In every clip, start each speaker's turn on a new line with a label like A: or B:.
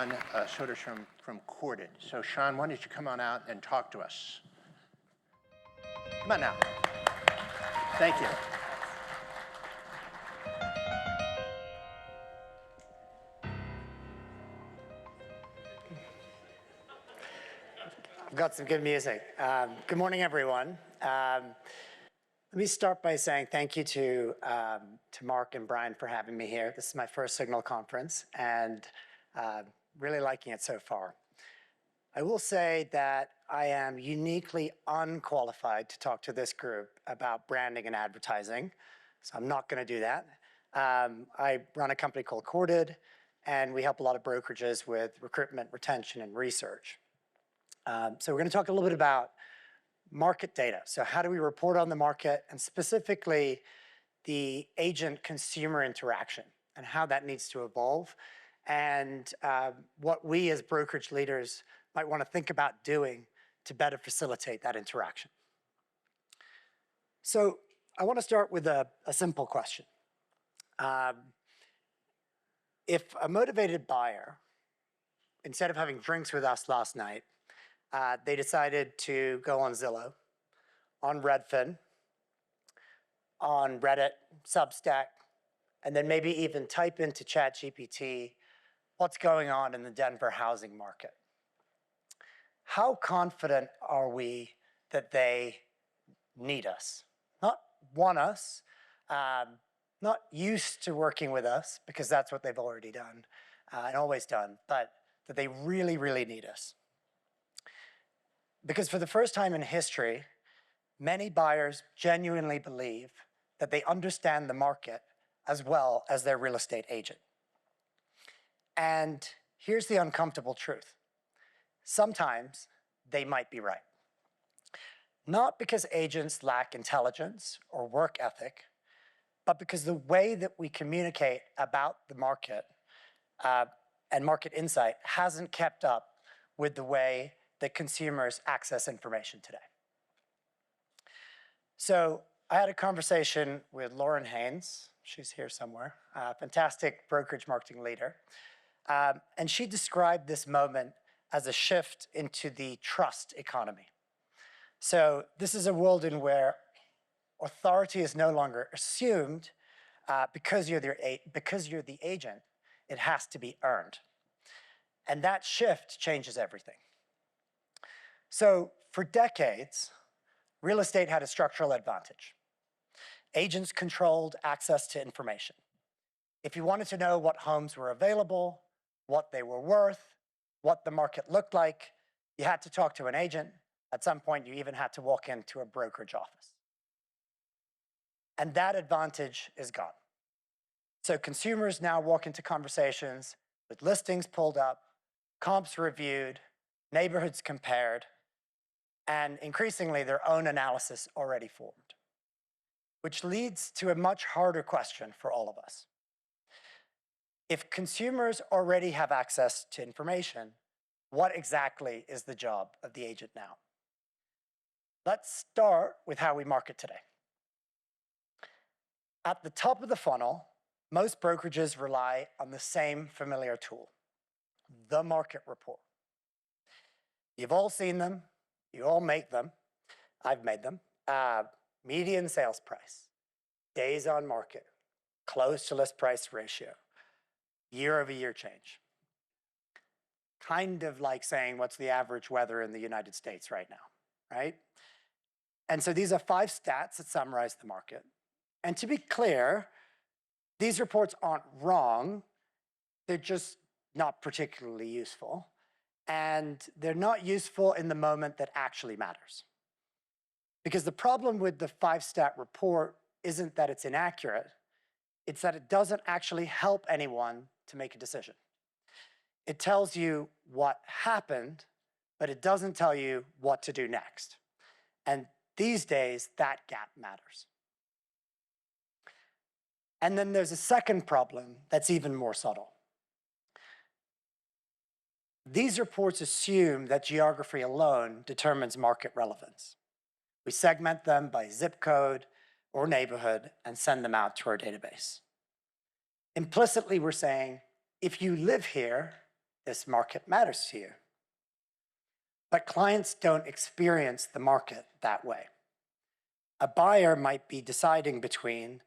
A: Sean Soderstrom from Corded. So Sean, why don't you come on out and talk to us? Come on now. Thank you.
B: I've got some good music. Good morning, everyone. Let me start by saying thank you to Mark and Brian for having me here. This is my first Signal conference, and really liking it so far. I will say that I am uniquely unqualified to talk to this group about branding and advertising, so I'm not going to do that. I run a company called Corded, and we help a lot of brokerages with recruitment, retention, and research. So we're going to talk a little bit about market data. So how do we report on the market, and specifically the agent-consumer interaction and how that needs to evolve, and what we as brokerage leaders might want to think about doing to better facilitate that interaction. So I want to start with a simple question. If a motivated buyer, instead of having drinks with us last night, they decided to go on Zillow, on Redfin, on Reddit, Substack, and then maybe even type into ChatGPT what's going on in the Denver housing market. How confident are we that they need us? Not want us, not used to working with us, because that's what they've already done and always done, but that they really, really need us. Because for the first time in history, many buyers genuinely believe that they understand the market as well as their real estate agent. And here's the uncomfortable truth. Sometimes they might be right. Not because agents lack intelligence or work ethic, but because the way that we communicate about the market and market insight hasn't kept up with the way that consumers access information today. So I had a conversation with Lauren Haynes. She's here somewhere, a fantastic brokerage marketing leader. And she described this moment as a shift into the trust economy. So this is a world in where authority is no longer assumed because you're the agent. It has to be earned. And that shift changes everything. So for decades, real estate had a structural advantage. Agents controlled access to information. If you wanted to know what homes were available, what they were worth, what the market looked like, you had to talk to an agent. At some point, you even had to walk into a brokerage office. And that advantage is gone. So consumers now walk into conversations with listings pulled up, comps reviewed, neighborhoods compared, and increasingly their own analysis already formed. Which leads to a much harder question for all of us. If consumers already have access to information, what exactly is the job of the agent now? Let's start with how we market today. At the top of the funnel, most brokerages rely on the same familiar tool, the market report. You've all seen them, you all make them, I've made them. Median sales price, days on market, close to list price ratio, year-over-year change. Kind of like saying what's the average weather in the United States right now, right? And so these are 5 stats that summarize the market. And to be clear, these reports aren't wrong, they're just not particularly useful. And they're not useful in the moment that actually matters. Because the problem with the 5-stat report isn't that it's inaccurate, it's that it doesn't actually help anyone to make a decision. It tells you what happened, but it doesn't tell you what to do next. And these days, that gap matters. And then there's a second problem that's even more subtle. These reports assume that geography alone determines market relevance. We segment them by zip code or neighborhood and send them out to our database. Implicitly, we're saying, if you live here, this market matters to you. But clients don't experience the market that way. A buyer might be deciding between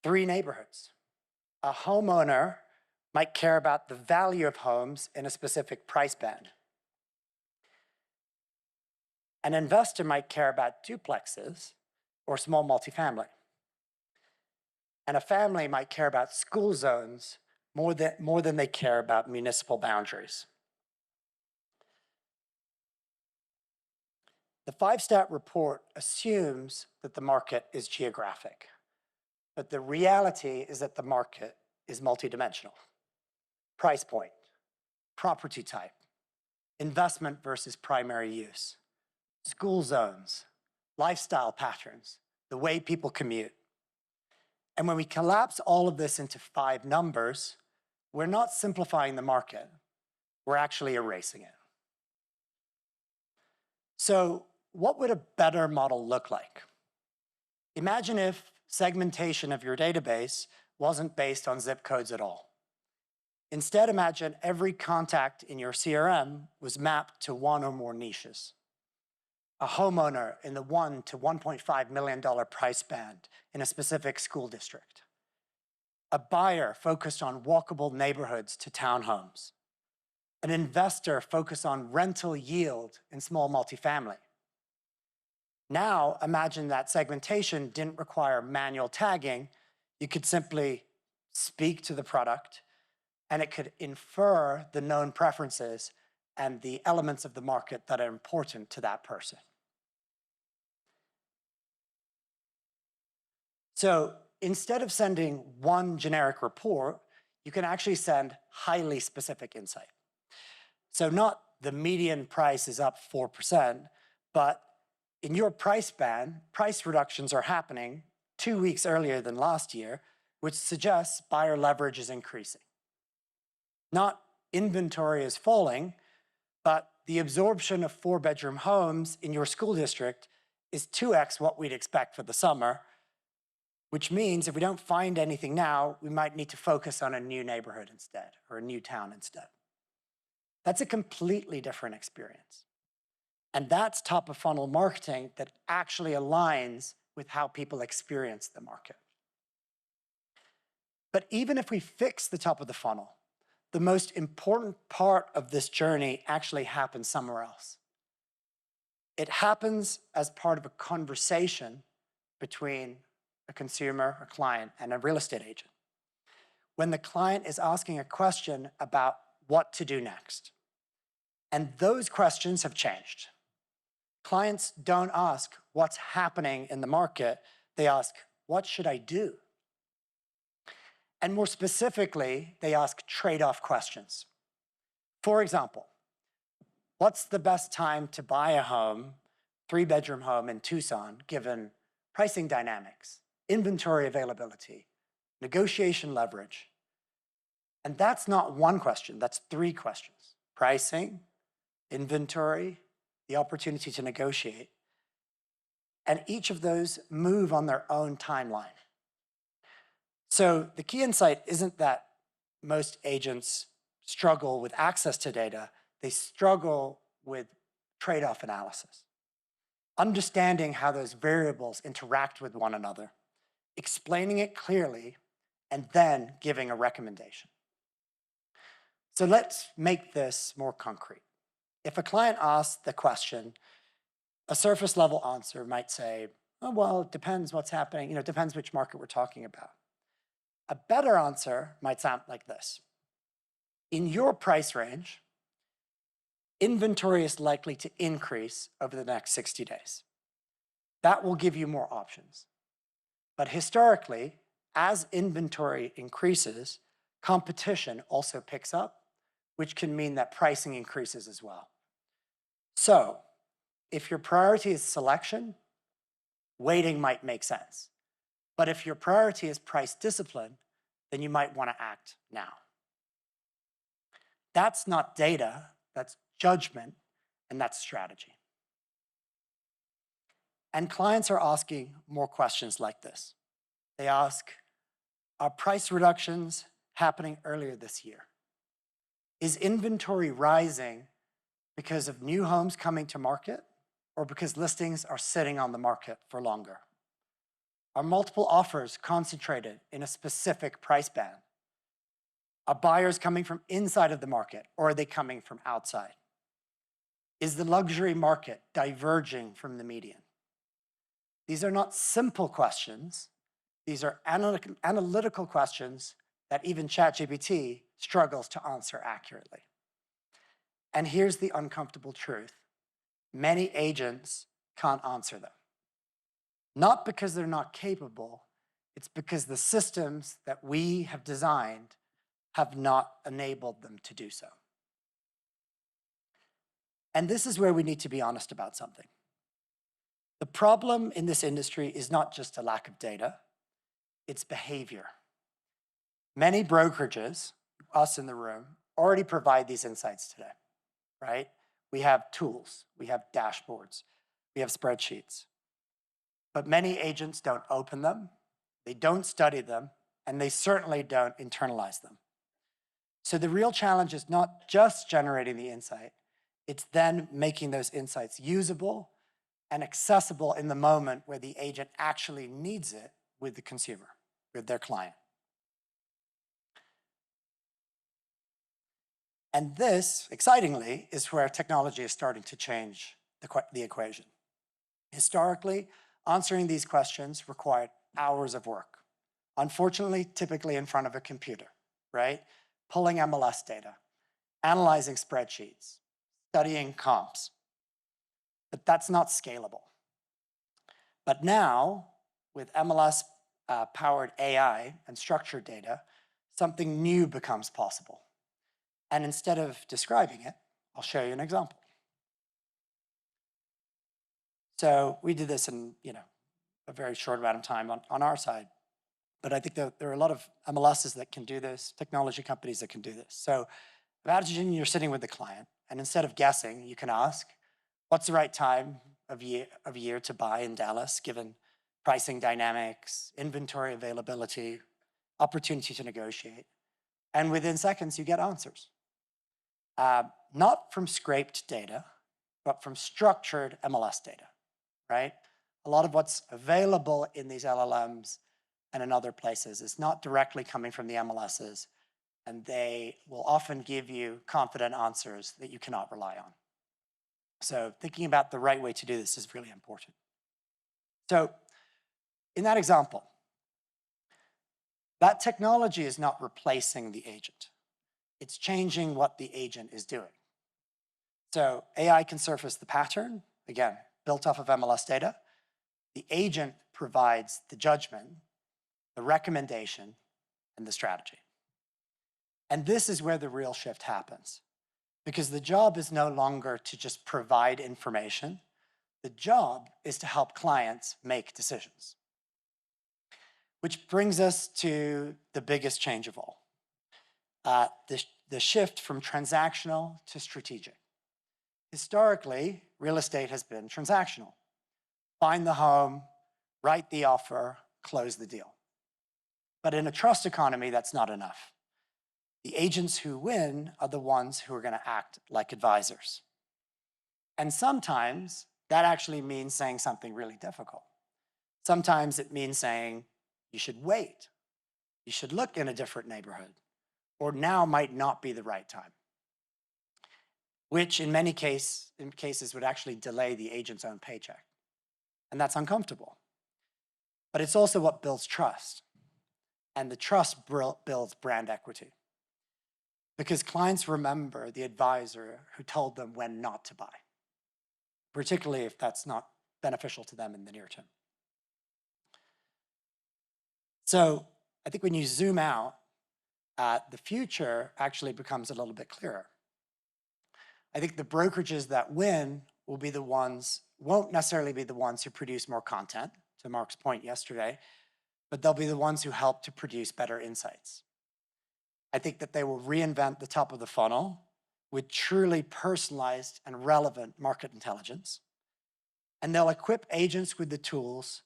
B: 3 neighborhoods. A homeowner might care about the value of homes in a specific price band. An investor might care about duplexes or small multifamily. And a family might care about school zones more than they care about municipal boundaries. The 5-stat report assumes that the market is geographic, but the reality is that the market is multidimensional. Price point, property type, investment versus primary use, school zones, lifestyle patterns, the way people commute. And when we collapse all of this into 5 numbers, we're not simplifying the market, we're actually erasing it. So what would a better model look like? Imagine if segmentation of your database wasn't based on zip codes at all. Instead, imagine every contact in your CRM was mapped to 1 or more niches. A homeowner in the $1 to $1.5 million price band in a specific school district. A buyer focused on walkable neighborhoods to townhomes. An investor focused on rental yield in small multifamily. Now, imagine that segmentation didn't require manual tagging. You could simply speak to the product, and it could infer the known preferences and the elements of the market that are important to that person. So instead of sending one generic report, you can actually send highly specific insight. So not the median price is up 4%, but in your price band, price reductions are happening 2 weeks earlier than last year, which suggests buyer leverage is increasing. Not inventory is falling, but the absorption of 4-bedroom homes in your school district is 2x what we'd expect for the summer, which means if we don't find anything now, we might need to focus on a new neighborhood instead, or a new town instead. That's a completely different experience. And that's top of funnel marketing that actually aligns with how people experience the market. But even if we fix the top of the funnel, the most important part of this journey actually happens somewhere else. It happens as part of a conversation between a consumer, a client, and a real estate agent. When the client is asking a question about what to do next. And those questions have changed. Clients don't ask what's happening in the market, they ask, what should I do? And more specifically, they ask trade-off questions. For example, what's the best time to buy a home, 3-bedroom home in Tucson, given pricing dynamics, inventory availability, negotiation leverage? And that's not one question, that's 3 questions. Pricing, inventory, the opportunity to negotiate. And each of those move on their own timeline. So the key insight isn't that most agents struggle with access to data, they struggle with trade-off analysis. Understanding how those variables interact with one another, explaining it clearly, and then giving a recommendation. So let's make this more concrete. If a client asks the question, a surface level answer might say, oh, well, it depends what's happening, it depends which market we're talking about. A better answer might sound like this. In your price range, inventory is likely to increase over the next 60 days. That will give you more options. But historically, as inventory increases, competition also picks up, which can mean that pricing increases as well. So, if your priority is selection, waiting might make sense. But if your priority is price discipline, then you might want to act now. That's not data, that's judgment, and that's strategy. And clients are asking more questions like this. They ask, are price reductions happening earlier this year? Is inventory rising because of new homes coming to market or because listings are sitting on the market for longer? Are multiple offers concentrated in a specific price band? Are buyers coming from inside of the market or are they coming from outside? Is the luxury market diverging from the median? These are not simple questions. These are analytical questions that even ChatGPT struggles to answer accurately. And here's the uncomfortable truth. Many agents can't answer them. Not because they're not capable, it's because the systems that we have designed have not enabled them to do so. And this is where we need to be honest about something. The problem in this industry is not just a lack of data, it's behavior. Many brokerages, us in the room, already provide these insights today, right? We have tools, we have dashboards, we have spreadsheets. But many agents don't open them, they don't study them, and they certainly don't internalize them. So the real challenge is not just generating the insight, it's then making those insights usable and accessible in the moment where the agent actually needs it with the consumer, with their client. And this, excitingly, is where technology is starting to change the equation. Historically, answering these questions required hours of work. Unfortunately, typically in front of a computer, right? Pulling MLS data, analyzing spreadsheets, studying comps. But that's not scalable. But now, with MLS-powered AI and structured data, something new becomes possible. And instead of describing it, I'll show you an example. So we did this in a very short amount of time on our side. But I think there are a lot of MLSs that can do this, technology companies that can do this. So imagine you're sitting with the client, and instead of guessing, you can ask, what's the right time of year to buy in Dallas, given pricing dynamics, inventory availability, opportunity to negotiate? And within seconds, you get answers. Not from scraped data, but from structured MLS data, right? A lot of what's available in these LLMs and in other places is not directly coming from the MLSs, and they will often give you confident answers that you cannot rely on. So thinking about the right way to do this is really important. So in that example, that technology is not replacing the agent. It's changing what the agent is doing. So AI can surface the pattern, again, built off of MLS data. The agent provides the judgment, the recommendation, and the strategy. And this is where the real shift happens, because the job is no longer to just provide information. The job is to help clients make decisions. Which brings us to the biggest change of all. The shift from transactional to strategic. Historically, real estate has been transactional. Find the home, write the offer, close the deal. But in a trust economy, that's not enough. The agents who win are the ones who are going to act like advisors. And sometimes that actually means saying something really difficult. Sometimes it means saying, you should wait. You should look in a different neighborhood. Or now might not be the right time, which in many cases would actually delay the agent's own paycheck. And that's uncomfortable. But it's also what builds trust. And the trust builds brand equity. Because clients remember the advisor who told them when not to buy, particularly if that's not beneficial to them in the near term. So I think when you zoom out, the future actually becomes a little bit clearer. I think the brokerages that win won't necessarily be the ones who produce more content, to Mark's point yesterday, but they'll be the ones who help to produce better insights. I think that they will reinvent the top of the funnel with truly personalized and relevant market intelligence. And they'll equip agents with the tools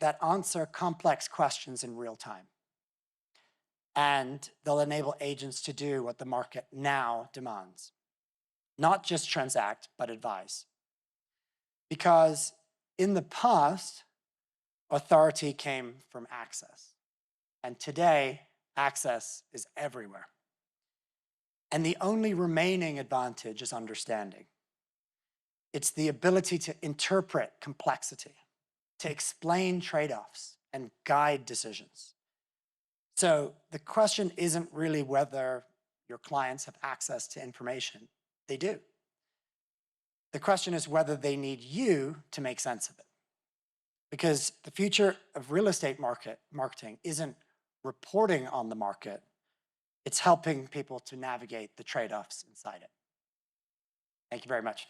B: that answer complex questions in real time. and they'll enable agents to do what the market now demands. Not just transact, but advise. Because in the past, authority came from access. And today, access is everywhere. And the only remaining advantage is understanding. It's the ability to interpret complexity, to explain trade-offs and guide decisions. So the question isn't really whether your clients have access to information. They do. The question is whether they need you to make sense of it. Because the future of real estate marketing isn't reporting on the market, it's helping people to navigate the trade-offs inside it. Thank you very much.